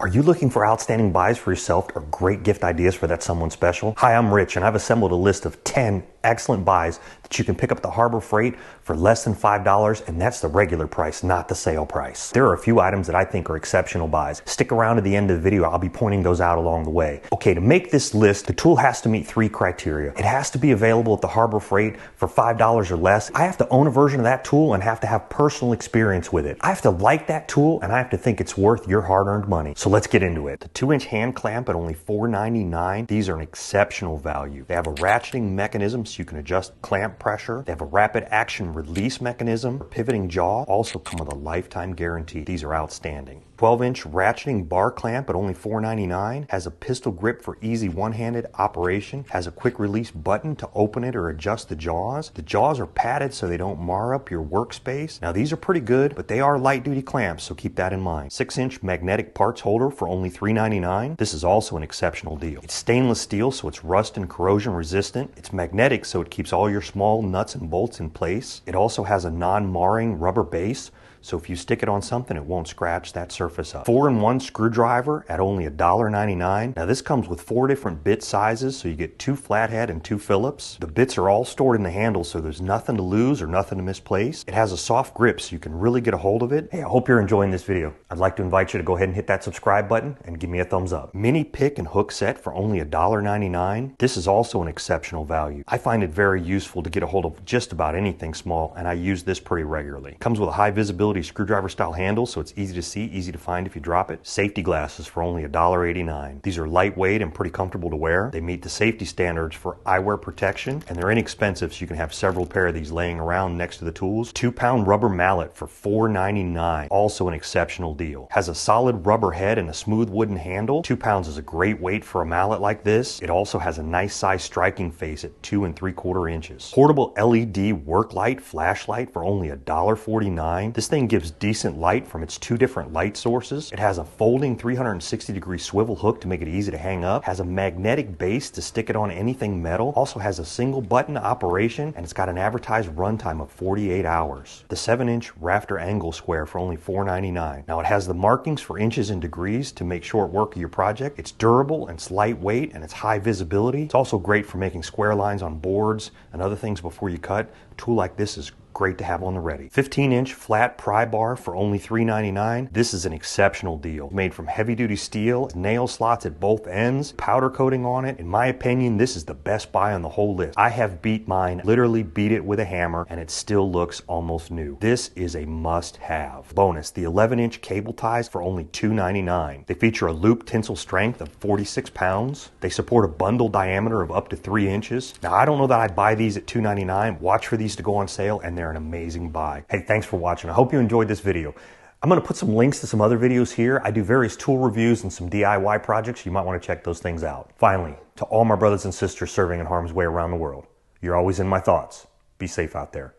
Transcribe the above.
Are you looking for outstanding buys for yourself or great gift ideas for that someone special? Hi, I'm Rich and I've assembled a list of 10 excellent buys that you can pick up at the Harbor Freight for less than $5, and that's the regular price, not the sale price. There are a few items that I think are exceptional buys. Stick around to the end of the video, I'll be pointing those out along the way. Okay, to make this list, the tool has to meet 3 criteria. It has to be available at the Harbor Freight for $5 or less. I have to own a version of that tool and have to have personal experience with it. I have to like that tool and I have to think it's worth your hard-earned money. So let's get into it. The 2-inch hand clamp at only $4.99. These are an exceptional value. They have a ratcheting mechanism so you can adjust clamp pressure. They have a rapid action release mechanism, pivoting jaw, also come with a lifetime guarantee. These are outstanding. 12-inch ratcheting bar clamp at only $4.99, has a pistol grip for easy one-handed operation, has a quick release button to open it or adjust the jaws. The jaws are padded so they don't mar up your workspace. Now these are pretty good, but they are light duty clamps, so keep that in mind. 6-inch magnetic parts holder for only $3.99. This is also an exceptional deal. It's stainless steel, so it's rust and corrosion resistant. It's magnetic, so it keeps all your small nuts and bolts in place. It also has a non-marring rubber base, so if you stick it on something, it won't scratch that surface up. 4-in-1 screwdriver at only $1.99. Now this comes with 4 different bit sizes, so you get 2 flathead and 2 Phillips. The bits are all stored in the handle, so there's nothing to lose or nothing to misplace. It has a soft grip, so you can really get a hold of it. Hey, I hope you're enjoying this video. I'd like to invite you to go ahead and hit that subscribe button and give me a thumbs up. Mini pick and hook set for only $1.99. This is also an exceptional value. I find it very useful to get a hold of just about anything small, and I use this pretty regularly. It comes with a high visibility screwdriver style handle, so it's easy to see, easy to find if you drop it. Safety glasses for only $1.89. These are lightweight and pretty comfortable to wear. They meet the safety standards for eyewear protection, and they're inexpensive, so you can have several pair of these laying around next to the tools. 2-pound rubber mallet for $4.99. Also an exceptional deal. Has a solid rubber head and a smooth wooden handle. 2 pounds is a great weight for a mallet like this. It also has a nice size striking face at 2 3/4 inches. Portable LED work light flashlight for only $1.49. This thing gives decent light from its 2 different light sources. It has a folding 360-degree swivel hook to make it easy to hang up. Has a magnetic base to stick it on anything metal. Also has a single button operation, and it's got an advertised runtime of 48 hours. The 7-inch Rafter Square for only $4.99. Now it has the markings for inches and degrees to make short work of your project. It's durable and it's lightweight and it's high visibility. It's also great for making square lines on boards and other things before you cut. A tool like this is great to have on the ready. 15-inch flat pry bar for only $3.99. This is an exceptional deal. Made from heavy-duty steel, nail slots at both ends, powder coating on it. In my opinion, this is the best buy on the whole list. I have beat mine, literally beat it with a hammer, and it still looks almost new. This is a must-have. Bonus, the 11-inch cable ties for only $2.99. They feature a loop tensile strength of 46 pounds. They support a bundle diameter of up to 3 inches. Now, I don't know that I'd buy these at $2.99. Watch for these to go on sale, and they're an amazing buy. Hey, thanks for watching. I hope you enjoyed this video. I'm going to put some links to some other videos here. I do various tool reviews and some DIY projects. You might want to check those things out. Finally, to all my brothers and sisters serving in harm's way around the world, you're always in my thoughts. Be safe out there.